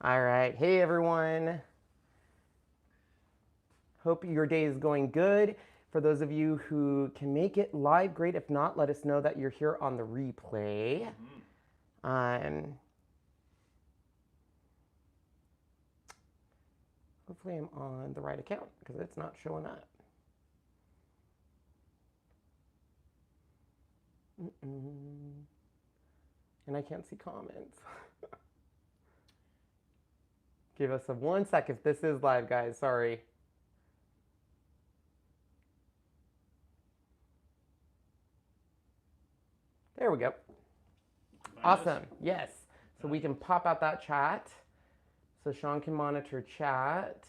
All right. Hey, everyone. Hope your day is going good. For those of you who can make it live, great. If not, let us know that you're here on the replay. Hopefully I'm on the right account because it's not showing up. And I can't see comments. Give us a 1 second. This is live, guys. Sorry. There we go. Awesome. Yes. So we can pop out that chat. So Sean can monitor chat.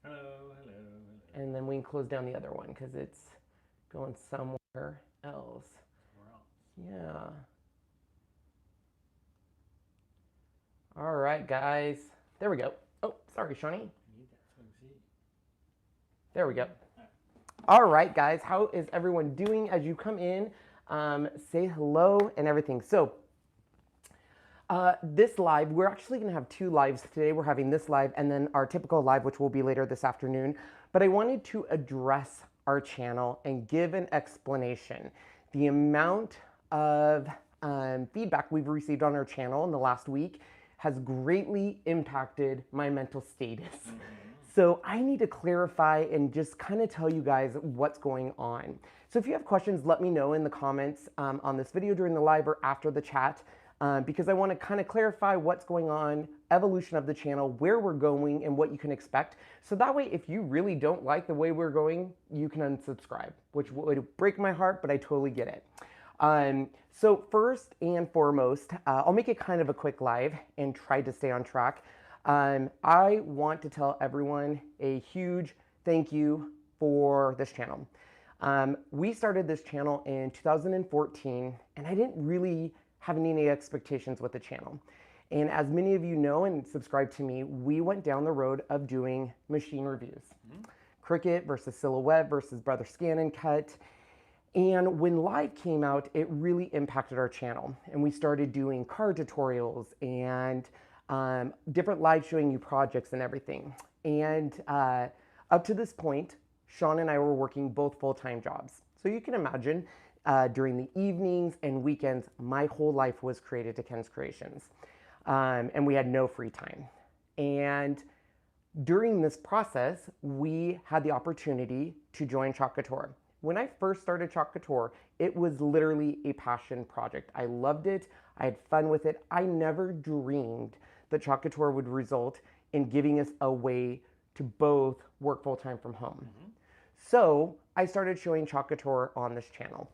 Hello, hello, hello. And then we can close down the other one because it's going somewhere else. Yeah. All right, guys. There we go. Oh, sorry, Shawnee. There we go. All right, guys. How is everyone doing as you come in? Say hello and everything. So this live, we're actually going to have two lives today. We're having this live and then our typical live, which will be later this afternoon. But I wanted to address our channel and give an explanation. The amount of feedback we've received on our channel in the last week has greatly impacted my mental status. So I need to clarify and just kind of tell you guys what's going on. So if you have questions, let me know in the comments on this video during the live or after the chat, because I want to kind of clarify what's going on, evolution of the channel, where we're going, and what you can expect. So that way, if you really don't like the way we're going, you can unsubscribe, which would break my heart, but I totally get it. So first and foremost, I'll make it kind of a quick live and try to stay on track. I want to tell everyone a huge thank you for this channel. We started this channel in 2014, and I didn't really have any expectations with the channel. And as many of you know and subscribe to me, we went down the road of doing machine reviews. Cricut versus Silhouette versus Brother Scan and Cut. And when live came out, it really impacted our channel. And we started doing card tutorials and different live showing you projects and everything. And up to this point, Sean and I were working both full-time jobs. So you can imagine during the evenings and weekends, my whole life was created to Ken's Creations. And we had no free time. And during this process, we had the opportunity to join Chalk Couture. When I first started Chalk Couture, it was literally a passion project. I loved it. I had fun with it. I never dreamed that Chalk Couture would result in giving us a way to both work full-time from home. So I started showing Chalk Couture on this channel.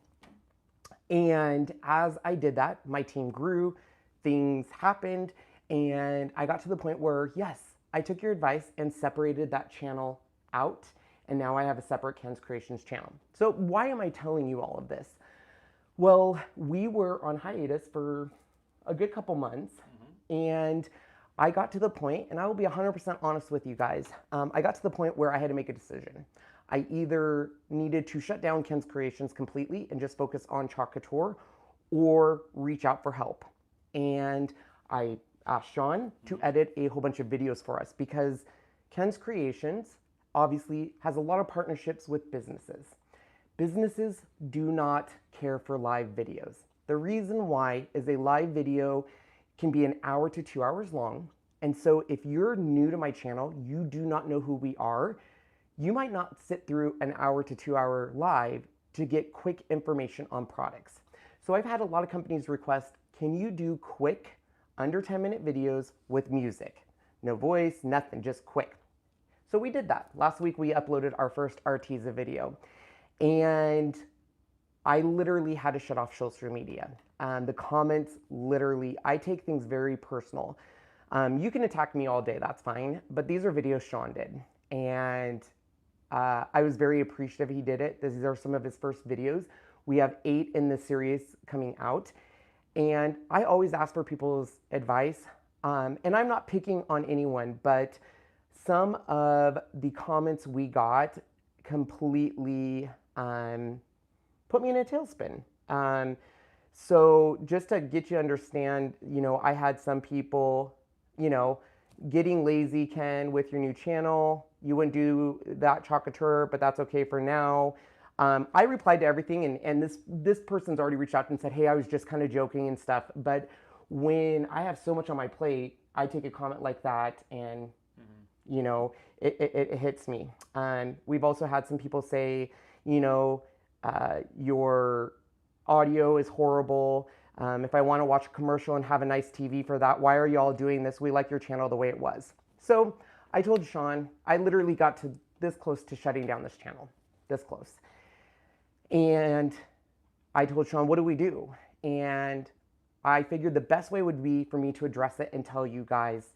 And as I did that, my team grew, things happened, and I got to the point where, yes, I took your advice and separated that channel out. And now I have a separate Ken's Creations channel. So why am I telling you all of this? Well, we were on hiatus for a good couple months, and I got to the point, and I will be 100% honest with you guys, I got to the point where I had to make a decision. I either needed to shut down Ken's Creations completely and just focus on Chalk Couture, or reach out for help. And I asked Sean to edit a whole bunch of videos for us because Ken's Creations obviously has a lot of partnerships with businesses. Businesses do not care for live videos. The reason why is a live video can be an hour to 2 hours long. And so if you're new to my channel, you do not know who we are, you might not sit through an hour to 2 hour live to get quick information on products. So I've had a lot of companies request, can you do quick under 10-minute videos with music? No voice, nothing, just quick. So we did that. Last week we uploaded our first Arteza video, and I literally had to shut off social media. The comments, literally, I take things very personal. You can attack me all day, that's fine, but these are videos Sean did. And I was very appreciative he did it. These are some of his first videos. We have 8 in this series coming out. And I always ask for people's advice. And I'm not picking on anyone, but some of the comments we got completely put me in a tailspin. So just to get you to understand, I had some people, getting lazy, Ken, with your new channel. You wouldn't do that chocolate, but that's okay for now. I replied to everything, and this person's already reached out and said, hey, I was just kind of joking and stuff. But when I have so much on my plate, I take a comment like that, and you know, it hits me. We've also had some people say, you know, your audio is horrible. If I want to watch a commercial and have a nice TV for that, why are you all doing this? We like your channel the way it was. So I told Sean, I literally got to this close to shutting down this channel, this close. And I told Sean, what do we do? And I figured the best way would be for me to address it and tell you guys,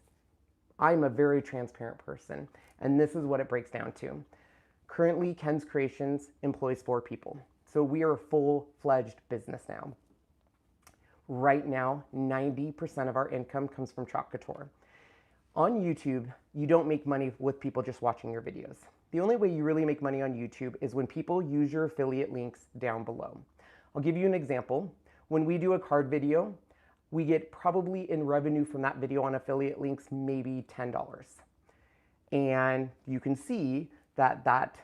I'm a very transparent person. And this is what it breaks down to. Currently, Ken's Kreations employs 4 people. So we are a full-fledged business now. Right now, 90% of our income comes from Chalk Couture. On YouTube, you don't make money with people just watching your videos. The only way you really make money on YouTube is when people use your affiliate links down below. I'll give you an example. When we do a card video, we get probably in revenue from that video on affiliate links, maybe $10. And you can see that that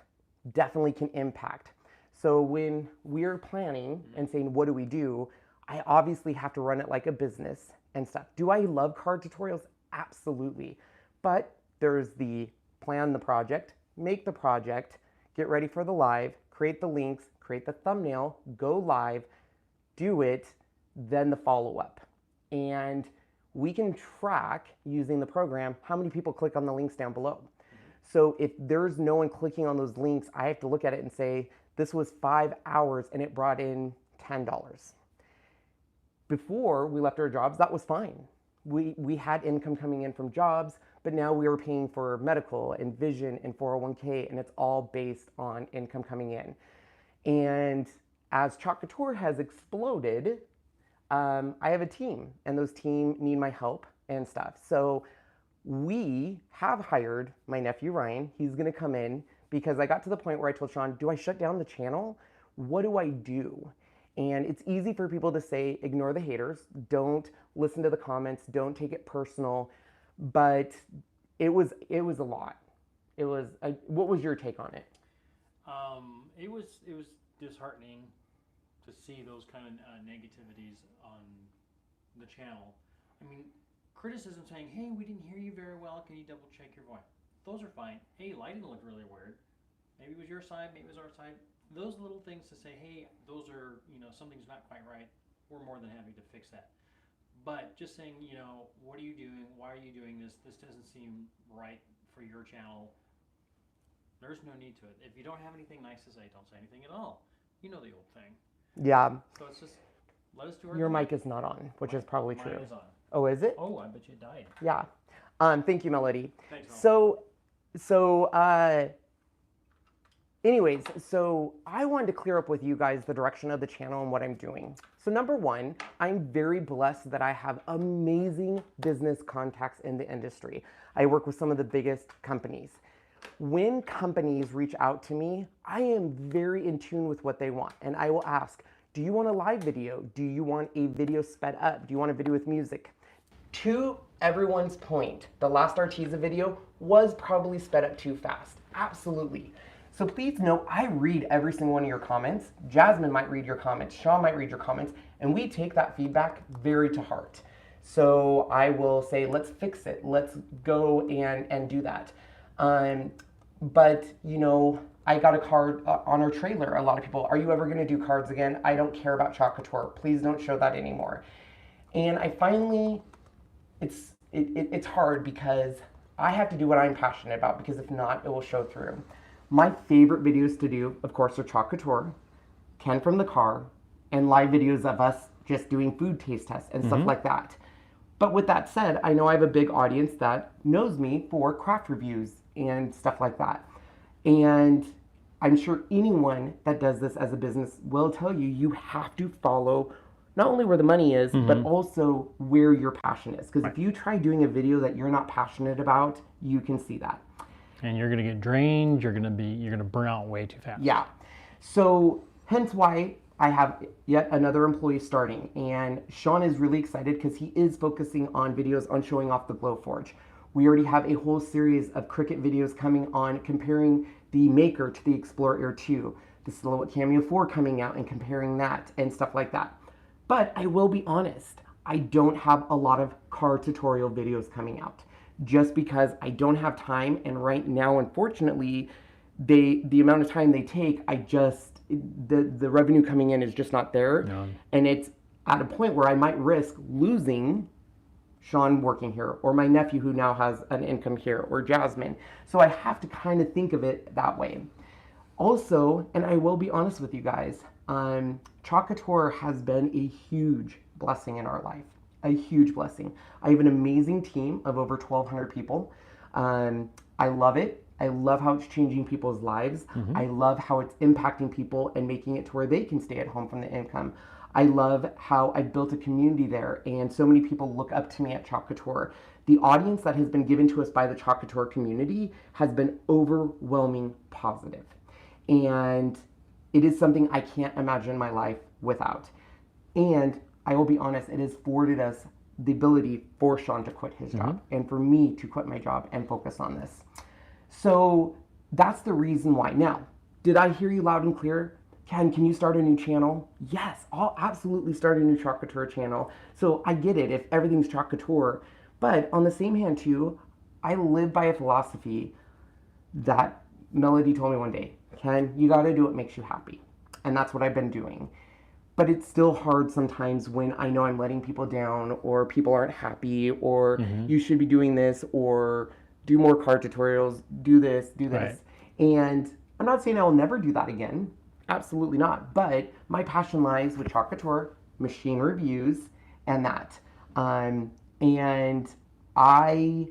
definitely can impact. So when we're planning and saying, what do we do? I obviously have to run it like a business and stuff. Do I love card tutorials? Absolutely. But there's the plan the project, make the project, get ready for the live, create the links, create the thumbnail, go live, do it, then the follow-up. And we can track using the program how many people click on the links down below. So if there's no one clicking on those links, I have to look at it and say, this was 5 hours and it brought in $10. Before we left our jobs, that was fine. We had income coming in from jobs, but now we were paying for medical and vision and 401k, and it's all based on income coming in. And as Chalk Couture has exploded, I have a team, and those team need my help and stuff. So we have hired my nephew, Ryan. He's gonna come in because I got to the point where I told Sean, do I shut down the channel? What do I do? And it's easy for people to say, ignore the haters, don't listen to the comments, don't take it personal. But it was a lot. It was, what was your take on it? It was disheartening to see those kind of negativities on the channel. I mean, criticism saying, hey, we didn't hear you very well, can you double check your voice? Those are fine. Hey, lighting looked really weird. Maybe it was your side, maybe it was our side. Those little things to say, hey, those are, you know, something's not quite right. We're more than happy to fix that. But just saying, you know, what are you doing? Why are you doing this? This doesn't seem right for your channel. There's no need to it. If you don't have anything nice to say, don't say anything at all. You know the old thing. Yeah. So it's just, let us do our Your thing. mic is not on, which is probably true. Mine is on. Oh, is it? Oh, I bet you it died. Yeah. Thank you, Melody. Thanks, Anyways, so I wanted to clear up with you guys the direction of the channel and what I'm doing. So number one, I'm very blessed that I have amazing business contacts in the industry. I work with some of the biggest companies. When companies reach out to me, I am very in tune with what they want. And I will ask, do you want a live video? Do you want a video sped up? Do you want a video with music? To everyone's point, the last Arteza video was probably sped up too fast. Absolutely. So please know, I read every single one of your comments. Jasmine might read your comments. Sean might read your comments. And we take that feedback very to heart. So I will say, let's fix it. Let's go and do that. But, you know, I got a card on our trailer. A lot of people, are you ever going to do cards again? I don't care about Chalk Couture. Please don't show that anymore. And I finally, it's hard because I have to do what I'm passionate about, because if not, it will show through. My favorite videos to do, of course, are Chalk Couture, Ken from the car, and live videos of us just doing food taste tests and stuff like that. But with that said, I know I have a big audience that knows me for craft reviews and stuff like that. And I'm sure anyone that does this as a business will tell you, you have to follow not only where the money is, but also where your passion is. Because if you try doing a video that you're not passionate about, you can see that. And you're gonna get drained, you're gonna burn out way too fast. Yeah. So hence why I have yet another employee starting. And Sean is really excited because he is focusing on videos on showing off the GLOWFORGE. We already have a whole series of Cricut videos coming on comparing the Maker to the Explorer Air 2, the Silhouette Cameo 4 coming out and comparing that and stuff like that. But I will be honest, I don't have a lot of car tutorial videos coming out just because I don't have time, and right now, unfortunately, the amount of time they take, the revenue coming in is just not there. No. And it's at a point where I might risk losing Sean working here, or my nephew who now has an income here, or Jasmine. So I have to kind of think of it that way. Also, and I will be honest with you guys, Chalk Couture has been a huge blessing in our life, a huge blessing. I have an amazing team of over 1,200 people. I love it. I love how it's changing people's lives. I love how it's impacting people and making it to where they can stay at home from the income. I love how I've built a community there, and so many people look up to me at Chalk Couture. The audience that has been given to us by the Chalk Couture community has been overwhelming positive. And it is something I can't imagine my life without. And I will be honest, it has afforded us the ability for Sean to quit his job and for me to quit my job and focus on this. So that's the reason why. Now, did I hear you loud and clear? Ken, can you start a new channel? Yes, I'll absolutely start a new Chalk Couture channel. So I get it if everything's Chalk Couture. But on the same hand too, I live by a philosophy that Melody told me one day. Ken, you gotta do what makes you happy. And that's what I've been doing. But it's still hard sometimes when I know I'm letting people down, or people aren't happy, or you should be doing this, or do more card tutorials, do this, do this. Right. And I'm not saying I will never do that again. Absolutely not. But my passion lies with Chalk Couture, machine reviews, and that. And I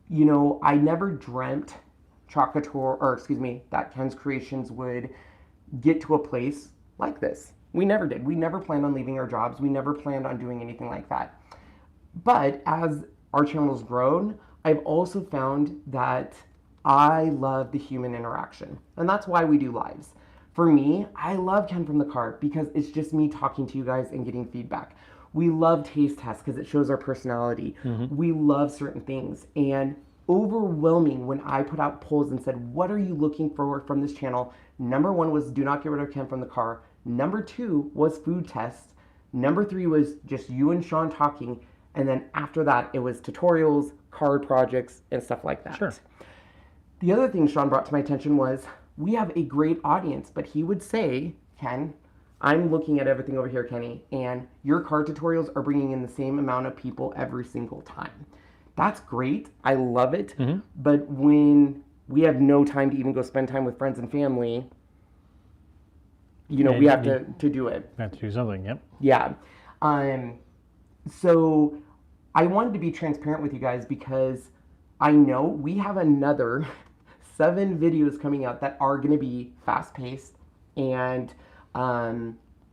never dreamt Chalk Couture, that Ken's Kreations would get to a place like this. We never did. We never planned on leaving our jobs. We never planned on doing anything like that. But as our channel has grown, I've also found that I love the human interaction. And that's why we do lives. For me, I love Ken from the Cart because it's just me talking to you guys and getting feedback. We love taste tests because it shows our personality. We love certain things. And overwhelming when I put out polls and said, what are you looking for from this channel? Number 1 was do not get rid of Ken from the car. Number 2 was food tests. Number 3 was just you and Sean talking. And then after that, it was tutorials, card projects, and stuff like that. Sure. The other thing Sean brought to my attention was we have a great audience, but he would say, Ken, I'm looking at everything over here, Kenny, and your card tutorials are bringing in the same amount of people every single time. That's great. I love it. But when we have no time to even go spend time with friends and family, we have to do it. Have to do something, yep. Yeah. So I wanted to be transparent with you guys because I know we have another 7 videos coming out that are going to be fast-paced and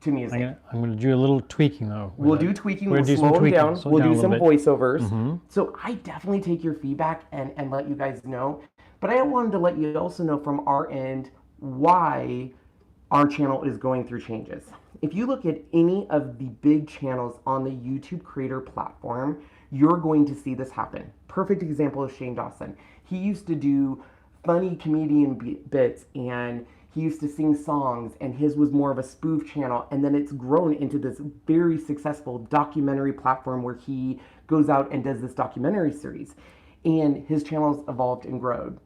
to music. I'm going to do a little tweaking, though. We'll do tweaking. We'll slow them down. We'll do some voiceovers. So I definitely take your feedback and let you guys know. But I wanted to let you also know from our end why our channel is going through changes. If you look at any of the big channels on the YouTube creator platform, you're going to see this happen. Perfect example is Shane Dawson. He used to do funny comedian bits, and he used to sing songs, and his was more of a spoof channel, and then it's grown into this very successful documentary platform where he goes out and does this documentary series, and his channel's evolved and grown.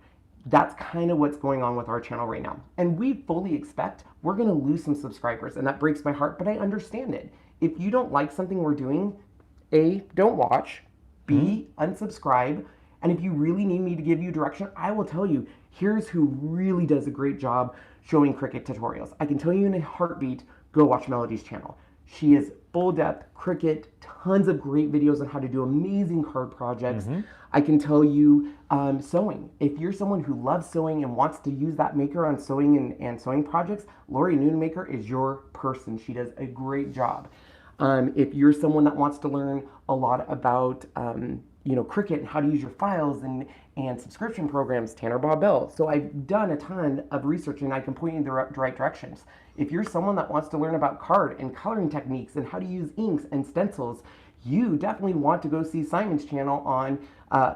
That's kind of what's going on with our channel right now. And we fully expect we're going to lose some subscribers, and that breaks my heart, but I understand it. If you don't like something we're doing, A, don't watch, B, unsubscribe, and if you really need me to give you direction, I will tell you, here's who really does a great job showing Cricut tutorials. I can tell you in a heartbeat, go watch Melody's channel. She is full depth, Cricut, tons of great videos on how to do amazing card projects. I can tell you sewing. If you're someone who loves sewing and wants to use that maker on sewing and sewing projects, Lori Noonmaker is your person. She does a great job. If you're someone that wants to learn a lot about Cricut and how to use your files and subscription programs, Tanner Bell. So I've done a ton of research and I can point you in the right directions. If you're someone that wants to learn about card and coloring techniques and how to use inks and stencils, you definitely want to go see Simon's channel on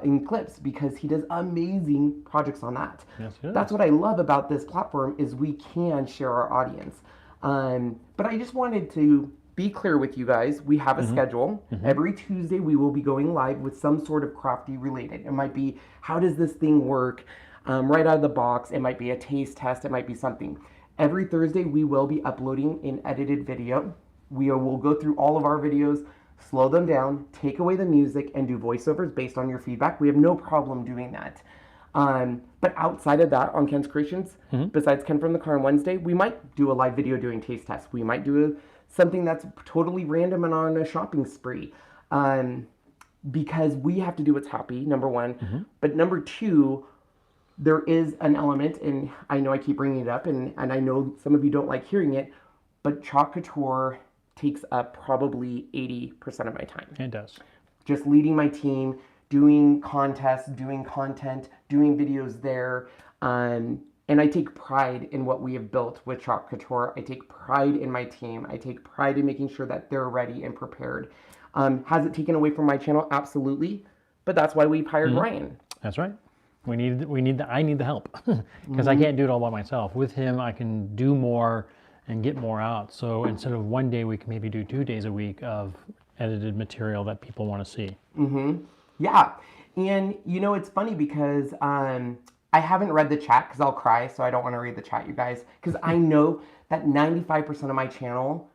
in Clips, because he does amazing projects on that. Yes, it That's is. what I love about this platform, is we can share our audience. But I just wanted to be clear with you guys. We have a schedule. Every Tuesday we will be going live with some sort of crafty related. It might be, how does this thing work right out of the box. It might be a taste test. It might be something. Every Thursday we will be uploading an edited video. We will go through all of our videos, slow them down, take away the music, and do voiceovers based on your feedback. We have no problem doing that. But outside of that, on Ken's Creations, besides Ken from the Car on Wednesday, we might do a live video doing taste tests. We might do something that's totally random and on a shopping spree. Because we have to do what's happy, number one. But number two, there is an element, and I know I keep bringing it up, and I know some of you don't like hearing it, but Chalk Couture takes up probably 80% of my time. It does. Just leading my team, doing contests, doing content, doing videos there. And I take pride in what we have built with Chalk Couture. I take pride in my team. I take pride in making sure that they're ready and prepared. Has it taken away from my channel? Absolutely. But that's why we've hired Ryan. That's right. I need the help, because I can't do it all by myself. With him, I can do more and get more out. So instead of one day, we can maybe do 2 days a week of edited material that people want to see. Yeah. And you know, it's funny because I haven't read the chat because I'll cry. So I don't want to read the chat, you guys, because I know that 95% of my channel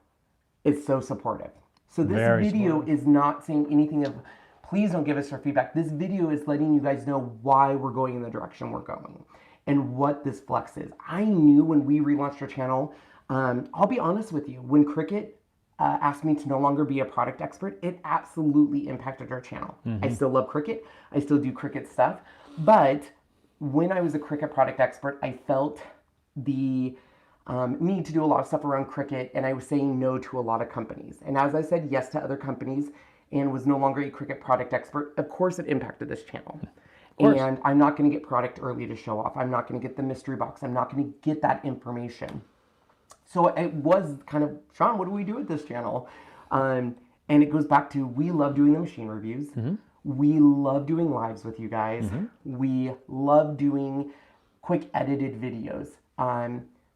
is so supportive. So this video is not saying anything of, please don't give us your feedback. This video is letting you guys know why we're going in the direction we're going and what this flex is. I knew when we relaunched our channel, I'll be honest with you, when Cricut asked me to no longer be a product expert, it absolutely impacted our channel. I still love Cricut. I still do Cricut stuff. But when I was a Cricut product expert, I felt the need to do a lot of stuff around Cricut, and I was saying no to a lot of companies. And as I said yes to other companies and was no longer a Cricut product expert, of course it impacted this channel. And I'm not going to get product early to show off. I'm not going to get the mystery box. I'm not going to get that information. So it was kind of, Sean, what do we do with this channel? And it goes back to, we love doing the machine reviews. We love doing lives with you guys. We love doing quick edited videos.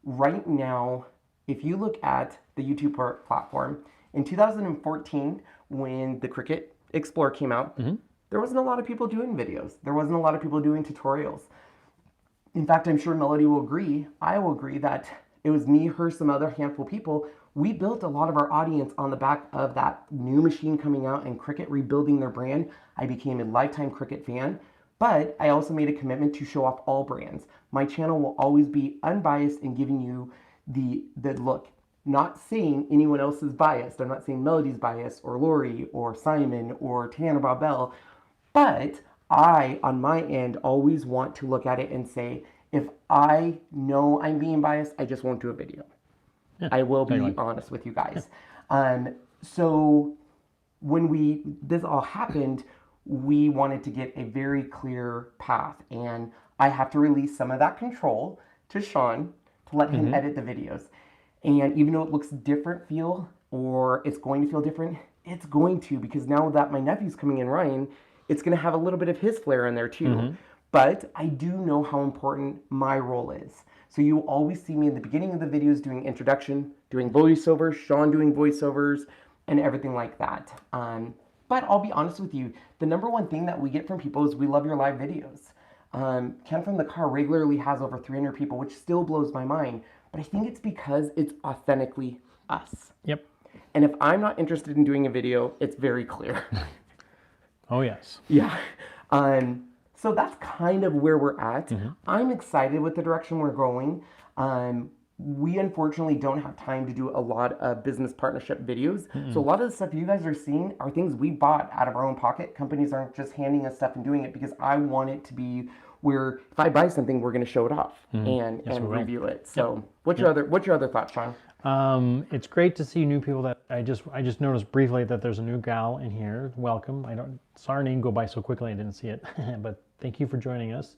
Right now, if you look at the YouTube platform, in 2014, when the Cricut Explorer came out, there wasn't a lot of people doing videos. There wasn't a lot of people doing tutorials. In fact, I'm sure Melody will agree, I will agree, that it was me, her, some other handful of people. We built a lot of our audience on the back of that new machine coming out and Cricut rebuilding their brand. I became a lifetime Cricut fan, but I also made a commitment to show off all brands. My channel will always be unbiased in giving you the look. Not saying anyone else is biased. I'm not saying Melody's biased, or Lori, or Simon, or Tanner Bobel, but I, on my end, always want to look at it and say, if I know I'm being biased, I just won't do a video. I will be honest with you guys. So when this all happened, we wanted to get a very clear path, and I have to release some of that control to Sean to let him edit the videos. And even though it looks different or it's going to feel different, it's going to, because now that my nephew's coming in, Ryan, it's going to have a little bit of his flair in there too. But I do know how important my role is. So you will always see me in the beginning of the videos doing introduction, doing voiceovers, Sean doing voiceovers, and everything like that. But I'll be honest with you, the number one thing that we get from people is we love your live videos. Ken from the Car regularly has over 300 people, which still blows my mind. But I think it's because it's authentically us. Yep. And if I'm not interested in doing a video, it's very clear. Oh, yes. Yeah. So that's kind of where we're at. I'm excited with the direction we're going. We unfortunately don't have time to do a lot of business partnership videos. So a lot of the stuff you guys are seeing are things we bought out of our own pocket. Companies aren't just handing us stuff and doing it, because I want it to be where if I buy something, we're going to show it off and review it. So what's your other thoughts, Sean? It's great to see new people. That I just noticed briefly that there's a new gal in here. Welcome. I saw her name go by so quickly I didn't see it, but thank you for joining us.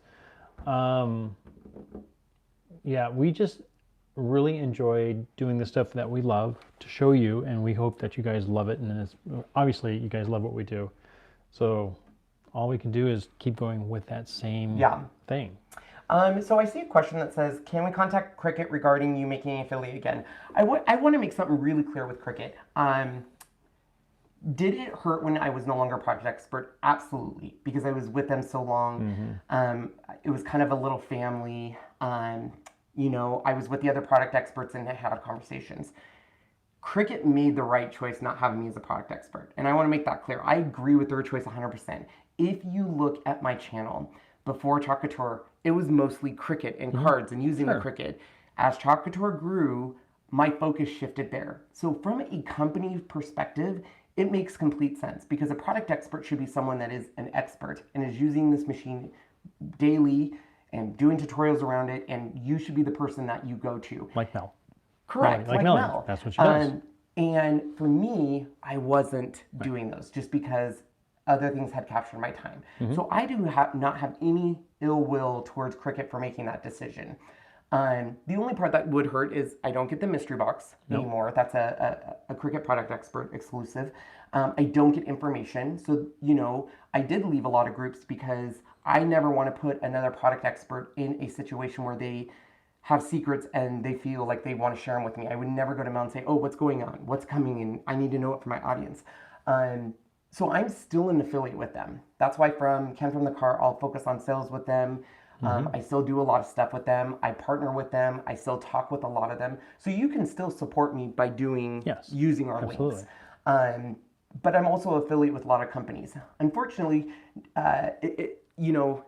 Yeah, really enjoyed doing the stuff that we love to show you, and we hope that you guys love it. And it's, obviously, you guys love what we do. So all we can do is keep going with that same thing. So I see a question that says, can we contact Cricut regarding you making an affiliate again? I want to make something really clear with Cricut. Did it hurt when I was no longer product expert? Absolutely, because I was with them so long. It was kind of a little family. You know, I was with the other product experts and I had conversations. Cricut made the right choice not having me as a product expert. And I want to make that clear. I agree with their choice 100%. If you look at my channel, before Chalk Couture, it was mostly Cricut and cards and using the Cricut. As Chalk Couture grew, my focus shifted there. So from a company perspective, it makes complete sense because a product expert should be someone that is an expert and is using this machine daily and doing tutorials around it, and you should be the person that you go to. Like Mel. Correct, like Mel. That's what she does. And for me, I wasn't doing those just because other things had captured my time. So I do not have any ill will towards Cricut for making that decision. The only part that would hurt is I don't get the mystery box anymore. That's a Cricut product expert exclusive. I don't get information. So, you know, I did leave a lot of groups because I never want to put another product expert in a situation where they have secrets and they feel like they want to share them with me. I would never go to Mel and say, oh, what's going on? What's coming in? I need to know it for my audience. So I'm still an affiliate with them. That's why from Ken from the Car, I'll focus on sales with them. I still do a lot of stuff with them. I partner with them. I still talk with a lot of them. So you can still support me by using our links. But I'm also affiliate with a lot of companies. Unfortunately, you know,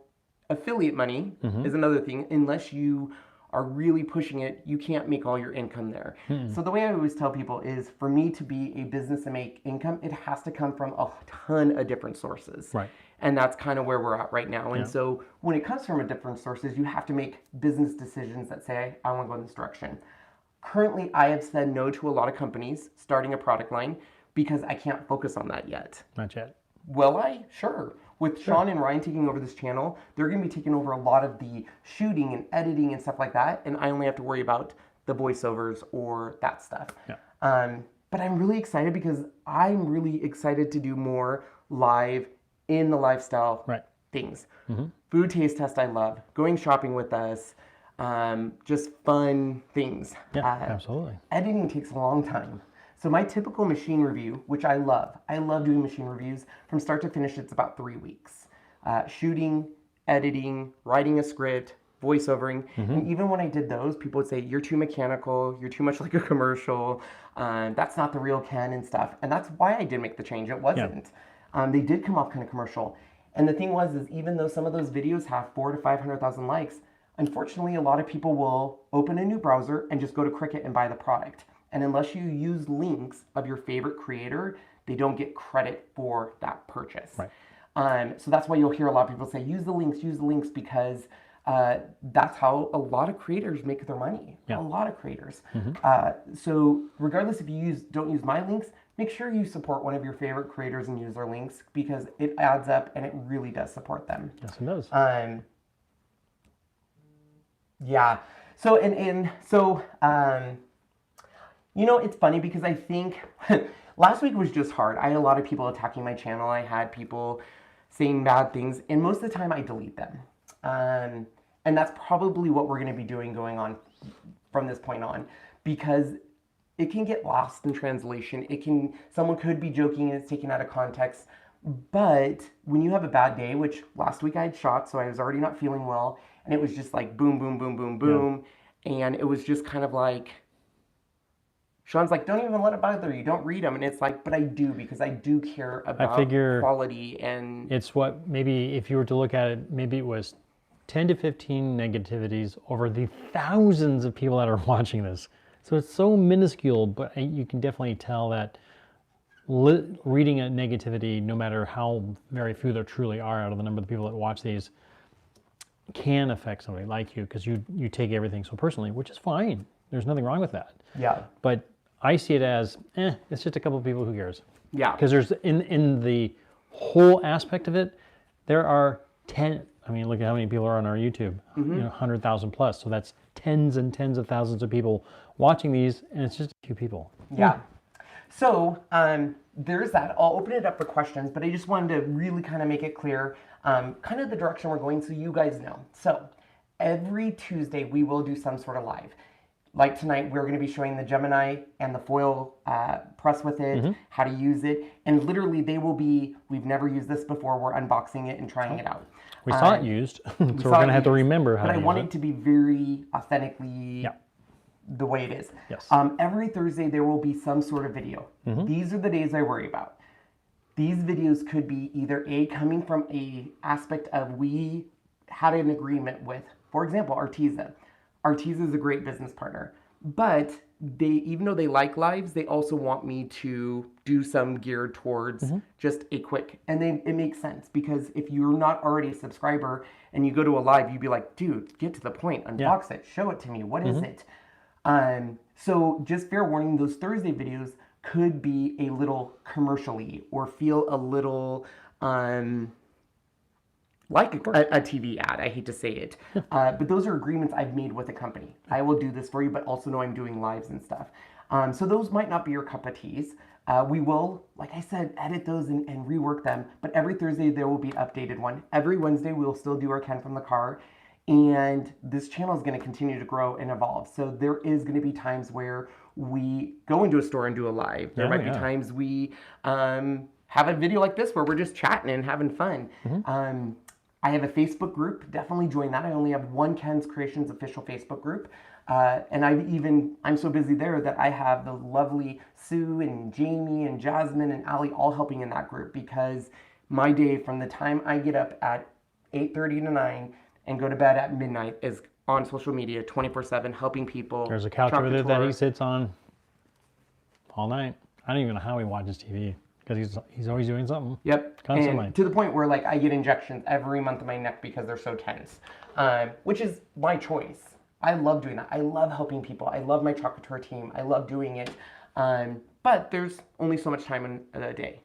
affiliate money is another thing. Unless you are really pushing it, you can't make all your income there. So the way I always tell people is for me to be a business and make income, it has to come from a ton of different sources. And that's kind of where we're at right now. And so when it comes from different sources, you have to make business decisions that say, I want to go in this direction. Currently, I have said no to a lot of companies starting a product line because I can't focus on that yet. Not yet. Will I? Sure. With Sean and Ryan taking over this channel, they're going to be taking over a lot of the shooting and editing and stuff like that. And I only have to worry about the voiceovers or that stuff. But I'm really excited because I'm really excited to do more live in the lifestyle things. Food taste test I love. Going shopping with us. Just fun things. Absolutely. Editing takes a long time. So my typical machine review, which I love doing machine reviews. From start to finish, it's about 3 weeks. Shooting, editing, writing a script, voiceovering. And even when I did those, people would say, you're too mechanical, you're too much like a commercial, that's not the real Ken and stuff. And that's why I did make the change. It wasn't. They did come off kind of commercial. And the thing was, is even though some of those videos have 400,000 to 500,000 likes, unfortunately, a lot of people will open a new browser and just go to Cricut and buy the product. And unless you use links of your favorite creator, they don't get credit for that purchase. So that's why you'll hear a lot of people say, use the links, because that's how a lot of creators make their money. A lot of creators. So regardless if you don't use my links, make sure you support one of your favorite creators and use their links because it adds up and it really does support them. Yes, it does. So, you know, it's funny because I think last week was just hard. I had a lot of people attacking my channel. I had people saying bad things, and most of the time I delete them. And that's probably what we're going to be doing going on from this point on, because it can get lost in translation. Someone could be joking and it's taken out of context. But when you have a bad day, which last week I had shot, so I was already not feeling well, and it was just like boom, boom, boom, boom, boom. And it was just kind of like, Sean's like, don't even let it bother you. Don't read them. And it's like, but I do, because I do care about quality. And it's what, maybe if you were to look at it, maybe it was 10 to 15 negativities over the thousands of people that are watching this. So it's so minuscule, but you can definitely tell that reading a negativity, no matter how very few there truly are out of the number of people that watch these, can affect somebody like you, because you take everything so personally, which is fine. There's nothing wrong with that. But I see it as, it's just a couple of people, who cares? Because there's, in the whole aspect of it, there are 10, I mean, look at how many people are on our YouTube, you know, 100,000 plus. So that's tens and tens of thousands of people watching these, and it's just a few people. Yeah. So there's that. I'll open it up for questions, but I just wanted to really kind of make it clear kind of the direction we're going so you guys know. So every Tuesday we will do some sort of live. Like tonight, we're going to be showing the Gemini and the foil press with it, how to use it. And literally they will be, we've never used this before, we're unboxing it and trying it out. We saw it used, so we're going to have to remember how to use it. But I want it to be very authentically the way it is. Yes. Every Thursday there will be some sort of video. These are the days I worry about. These videos could be either coming from a aspect of we had an agreement with, for example, Arteza. Arteza is a great business partner, but they, even though they like lives, they also want me to do some geared towards just a quick, and it makes sense because if you're not already a subscriber and you go to a live, you'd be like, dude, get to the point, unbox it, show it to me, what is it? So just fair warning, those Thursday videos could be a little commercially or feel a little like a TV ad. I hate to say it. But those are agreements I've made with a company. I will do this for you, but also know I'm doing lives and stuff. So those might not be your cup of teas. We will, like I said, edit those and rework them. But every Thursday there will be an updated one. Every Wednesday we'll still do our Ken from the car. And this channel is going to continue to grow and evolve. So there is going to be times where we go into a store and do a live. There might be times we have a video like this where we're just chatting and having fun. I have a Facebook group. Definitely join that. I only have one Ken's Kreations official Facebook group. And I'm so busy there that I have the lovely Sue and Jamie and Jasmine and Allie all helping in that group because my day from the time I get up at 8:30 to 9 and go to bed at midnight is on social media 24/7 helping people. There's a couch over there that he sits on all night. I don't even know how he watches TV because he's always doing something. Yep. Constantly. And to the point where like I get injections every month in my neck because they're so tense, which is my choice. I love doing that. I love helping people. I love my chocolate tour team. I love doing it. But there's only so much time in a day.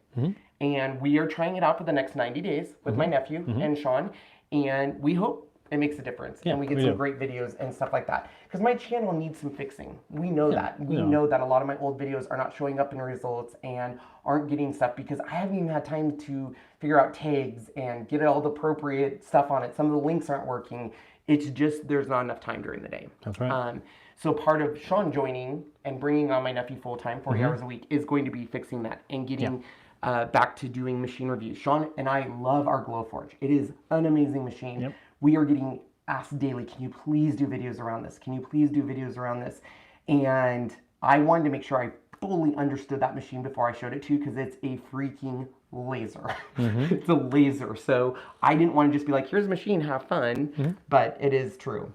And we are trying it out for the next 90 days with my nephew and Sean. And we hope it makes a difference and we get some great videos and stuff like that. Because my channel needs some fixing. We know that. We know that a lot of my old videos are not showing up in results and aren't getting stuff because I haven't even had time to figure out tags and get all the appropriate stuff on it. Some of the links aren't working. It's just there's not enough time during the day. That's right. So part of Sean joining and bringing on my nephew full-time, 40 hours a week, is going to be fixing that and getting back to doing machine reviews. Sean and I love our GLOWFORGE. It is an amazing machine. We are getting asked daily, can you please do videos around this? Can you please do videos around this? And I wanted to make sure I fully understood that machine before I showed it to you because it's a freaking laser. It's a laser. So I didn't want to just be like, here's a machine, have fun. But it is true.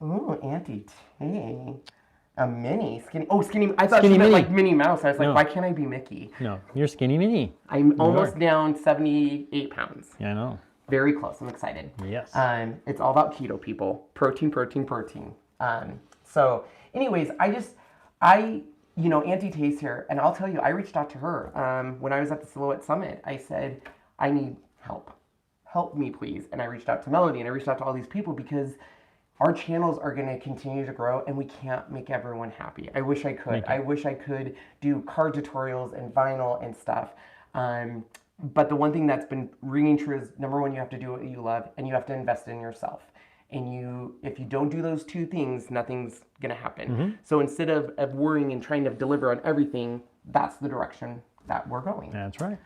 Ooh, Auntie Tay. A mini, skinny. Oh, skinny. I thought she meant like Minnie Mouse. I was like, why can't I be Mickey? No, you're skinny mini. I'm almost down 78 pounds. Yeah, I know. Very close. I'm excited. Yes. It's all about keto, people. Protein, protein, protein. So, anyways, you know, Auntie Tay's here, and I'll tell you, I reached out to her when I was at the Silhouette Summit. I said, I need help. Help me, please. And I reached out to Melody, and I reached out to all these people because our channels are going to continue to grow and we can't make everyone happy. I wish I could. I wish I could do card tutorials and vinyl and stuff. But the one thing that's been ringing true is, number one, you have to do what you love and you have to invest in yourself. And if you don't do those two things, nothing's going to happen. So instead of worrying and trying to deliver on everything, that's the direction that we're going. That's right.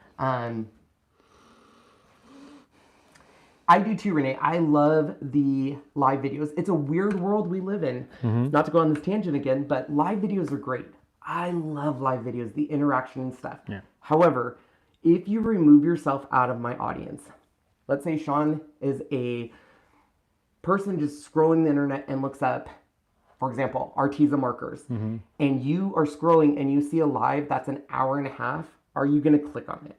I do too, Renee. I love the live videos. It's a weird world we live in. Not to go on this tangent again, but live videos are great. I love live videos, the interaction and stuff. However, if you remove yourself out of my audience, let's say Sean is a person just scrolling the internet and looks up, for example, Arteza markers, and you are scrolling and you see a live that's an hour and a half, are you going to click on it?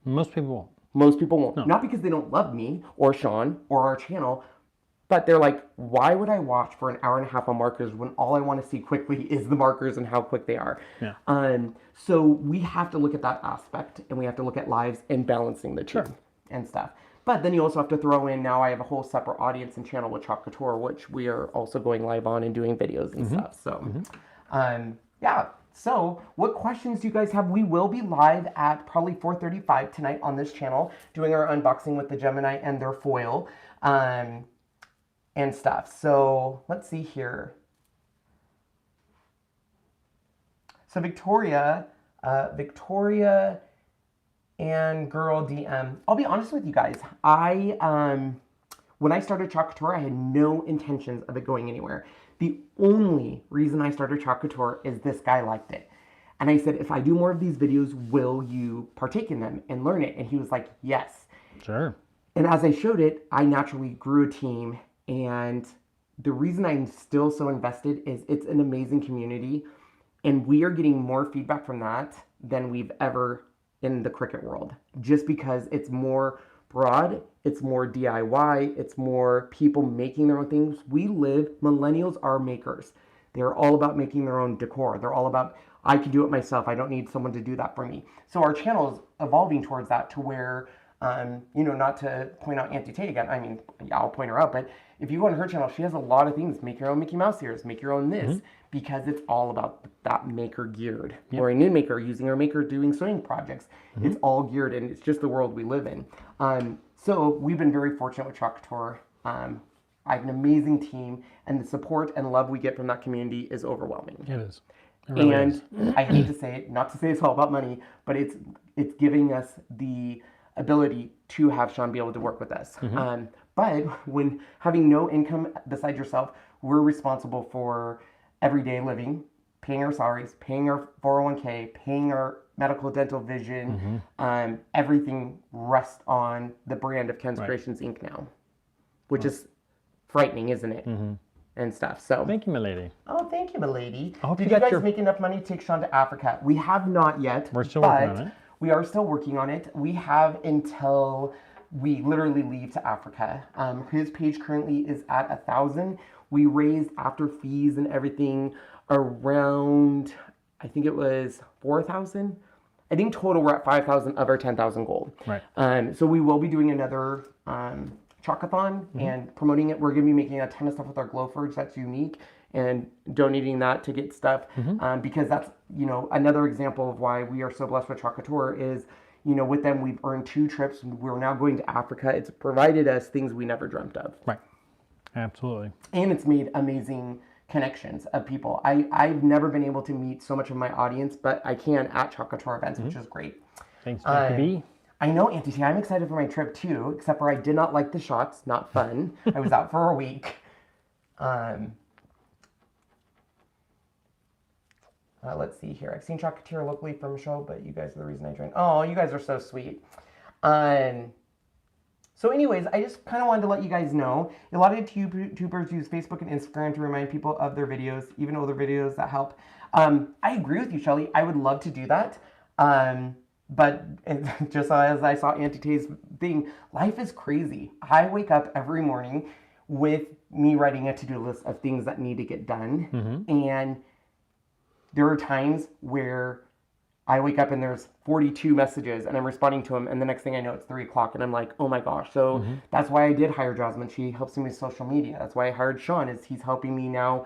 Most people won't. Most people won't. No. Not because they don't love me or Sean or our channel, but they're like, why would I watch for an hour and a half on markers when all I want to see quickly is the markers and how quick they are? So we have to look at that aspect and we have to look at lives and balancing the two and stuff. But then you also have to throw in, now I have a whole separate audience and channel with Chalk Couture, which we are also going live on and doing videos and stuff. So, yeah. So, what questions do you guys have? We will be live at probably 4:35 tonight on this channel, doing our unboxing with the Gemini and their foil and stuff. So, let's see here. So, Victoria and girl DM. I'll be honest with you guys. When I started Chalk Couture, I had no intentions of it going anywhere. The only reason I started Chalk Couture is this guy liked it. And I said, if I do more of these videos, will you partake in them and learn it? And he was like, yes. Sure. And as I showed it, I naturally grew a team. And the reason I'm still so invested is it's an amazing community. And we are getting more feedback from that than we've ever in the Cricut world. Just because it's more broad, it's more DIY, it's more people making their own things. Millennials are makers. They're all about making their own decor. They're all about, I can do it myself. I don't need someone to do that for me. So our channel is evolving towards that, to where, not to point out Auntie Tay again. I mean, yeah, I'll point her out, but if you go on her channel, she has a lot of things. Make your own Mickey Mouse ears, make your own this, because it's all about that maker geared. Or a new maker using her maker doing sewing projects. It's all geared, and it's just the world we live in. So we've been very fortunate with Chalk Couture. I have an amazing team, and the support and love we get from that community is overwhelming. It is. It really is. I hate to say it, not to say it's all about money, but it's giving us the ability to have Sean be able to work with us. But when having no income besides yourself, we're responsible for everyday living, paying our salaries, paying our 401k, paying our medical, dental, vision. Everything rests on the brand of Ken's Kreations Inc. now, which is frightening, isn't it? And stuff. So thank you, my lady. Oh, thank you, my lady. Did you guys make enough money to take Sean to Africa? We have not yet. We're still working on it. We are still working on it. We have until we literally leave to Africa. His page currently is at 1,000. We raised, after fees and everything, around, I think it was 4,000. I think total we're at 5,000 of our 10,000 goal. Right. So we will be doing another Chalkathon and promoting it. We're going to be making a ton of stuff with our GLOWFORGE that's unique, and donating that to get stuff, because that's, another example of why we are so blessed with Chalk Couture is, with them we've earned 2 trips. We're now going to Africa. It's provided us things we never dreamt of. Right. Absolutely. And it's made amazing connections of people. I've never been able to meet so much of my audience, but I can at Chalk Couture events, which is great. Thanks, Jacoby. I know, Auntie T, I'm excited for my trip too, except for I did not like the shots. Not fun. I was out for a week. Let's see here. I've seen Chalk Couture locally from a show, but you guys are the reason I joined. Oh, you guys are so sweet. So anyways, I just kind of wanted to let you guys know, a lot of YouTubers use Facebook and Instagram to remind people of their videos, even older videos that help. I agree with you, Shelly. I would love to do that. But just as I saw Auntie Tay's thing, life is crazy. I wake up every morning with me writing a to-do list of things that need to get done. And there are times where I wake up and there's 42 messages and I'm responding to them, and the next thing I know it's 3 o'clock and I'm like, oh my gosh. So that's why I did hire Jasmine. She helps me with social media. That's why I hired Sean, is he's helping me now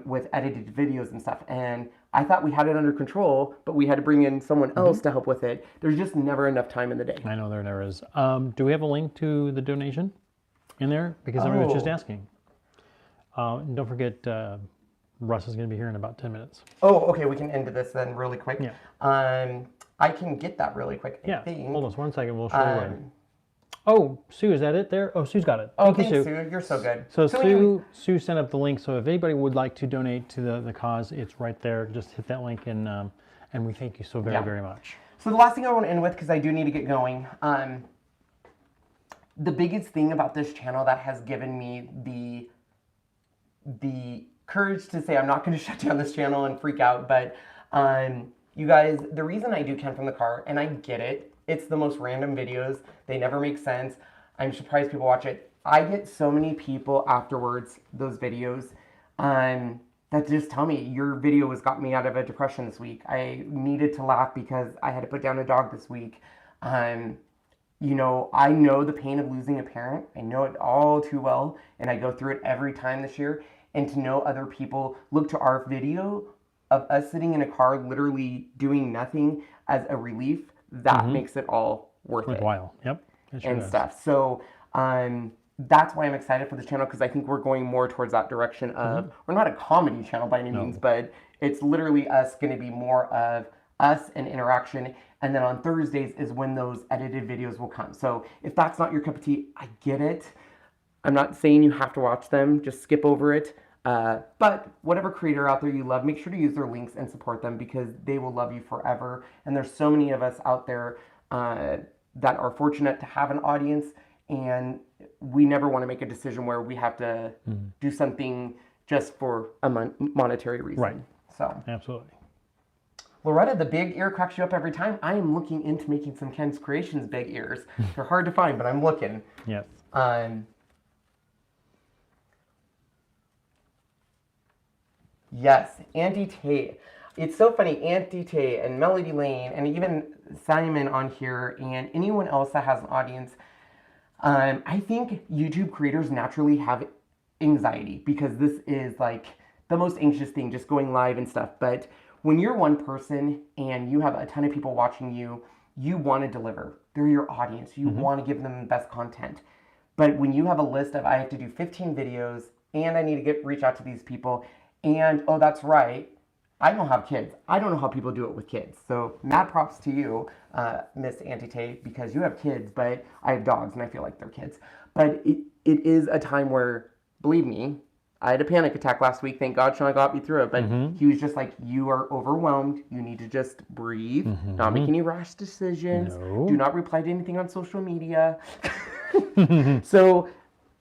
with edited videos and stuff. And I thought we had it under control, but we had to bring in someone else to help with it. There's just never enough time in the day. I know there never is. Do we have a link to the donation in there? Because everyone was just asking. And don't forget, Russ is going to be here in about 10 minutes. Oh, okay. We can end this then really quick. Yeah. I can get that really quick. Yeah. I think. Hold on 1 second. We'll show you later. Oh, Sue, is that it there? Oh, Sue's got it. Oh, Thank thanks, you, Sue. You're so good. So Sue sent up the link. So if anybody would like to donate to the cause, it's right there. Just hit that link, and we thank you so very, very much. So the last thing I want to end with, because I do need to get going, the biggest thing about this channel that has given me the courage to say I'm not going to shut down this channel and freak out, but you guys, the reason I do Ken from the car, and I get it, it's the most random videos. They never make sense. I'm surprised people watch it. I get so many people afterwards, those videos, that just tell me, your video has got me out of a depression this week. I needed to laugh because I had to put down a dog this week. you know, I know the pain of losing a parent. I know it all too well, and I go through it every time this year. And to know other people look to our video of us sitting in a car literally doing nothing as a relief, that makes it all worth it. Worthwhile. Yep. It sure And does. stuff. So that's why I'm excited for this channel, because I think we're going more towards that direction of, we're not a comedy channel by any means, but it's literally us going to be more of us and interaction. And then on Thursdays is when those edited videos will come. So if that's not your cup of tea, I get it. I'm not saying you have to watch them, just skip over it. But whatever creator out there you love, make sure to use their links and support them, because they will love you forever. And there's so many of us out there that are fortunate to have an audience, and we never want to make a decision where we have to do something just for a monetary reason. Right. So Absolutely. Loretta, the big ear cracks you up every time. I am looking into making some Ken's Creations big ears. They're hard to find, but I'm looking. Yes. Yes, Auntie Tate. It's so funny, Auntie Tate and Melody Lane and even Simon on here and anyone else that has an audience. I think YouTube creators naturally have anxiety, because this is like the most anxious thing, just going live and stuff. But when you're one person and you have a ton of people watching you, you want to deliver. They're your audience. You want to give them the best content. But when you have a list of, I have to do 15 videos and I need to reach out to these people, and oh, that's right, I don't have kids. I don't know how people do it with kids. So mad props to you, Miss Auntie Tay, because you have kids, but I have dogs and I feel like they're kids. But it is a time where, believe me, I had a panic attack last week. Thank God Sean got me through it. But he was just like, you are overwhelmed. You need to just breathe, not make any rash decisions. No. Do not reply to anything on social media. So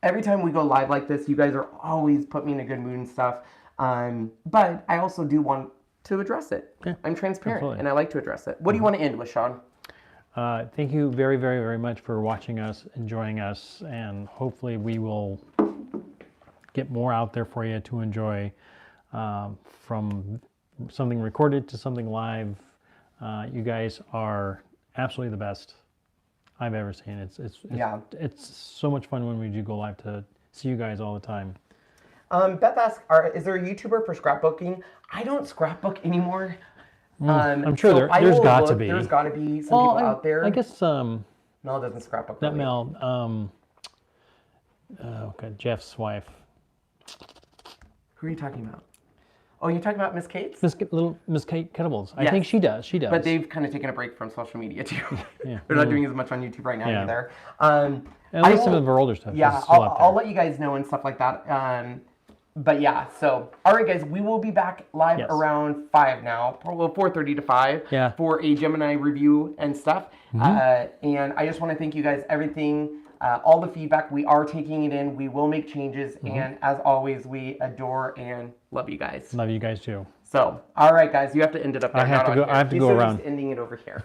every time we go live like this, you guys are always put me in a good mood and stuff. But I also do want to address it. Yeah, I'm transparent, absolutely. and I like to address it. What do you want to end with, Sean? Thank you very, very, very much for watching us, enjoying us, and hopefully we will get more out there for you to enjoy, from something recorded to something live. You guys are absolutely the best I've ever seen. It's so much fun when we do go live to see you guys all the time. Beth asks, is there a YouTuber for scrapbooking? I don't scrapbook anymore. I'm sure so there's got to be. There's got to be some people out there. I guess Mel doesn't scrapbook. that really. Mel, okay, Jeff's wife, Who are you talking about? Oh, you're talking about Miss Kate's? Miss Kate Kettables. I Yes. think she does. She does. But they've kind of taken a break from social media too. Yeah. They're not doing as much on YouTube right now Yeah. either. At least some of her older stuff. Yeah, is still out there. I'll let you guys know and stuff like that. But yeah, so all right, guys, we will be back live around 5 now, well, 4:30 to 5 for a Gemini review and stuff. And I just want to thank you guys, everything, all the feedback. We are taking it in. We will make changes, and as always, we adore and love you guys. Love you guys too. So, all right, guys, you have to end it up there. I have not to on go. here. I have to He's go so around. used to ending it over here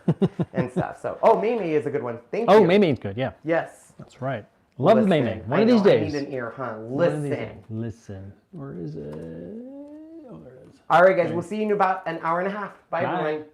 and stuff. So, oh, May is a good one. Thank you. Oh, May's good. Yeah, Yes. that's right. Love Listen. May. One I of these know, days. I need an ear, huh? One of these Listen. days. Listen. Where is it? Oh, there it is. All right, guys, we'll see you in about an hour and a half. Bye. Everyone.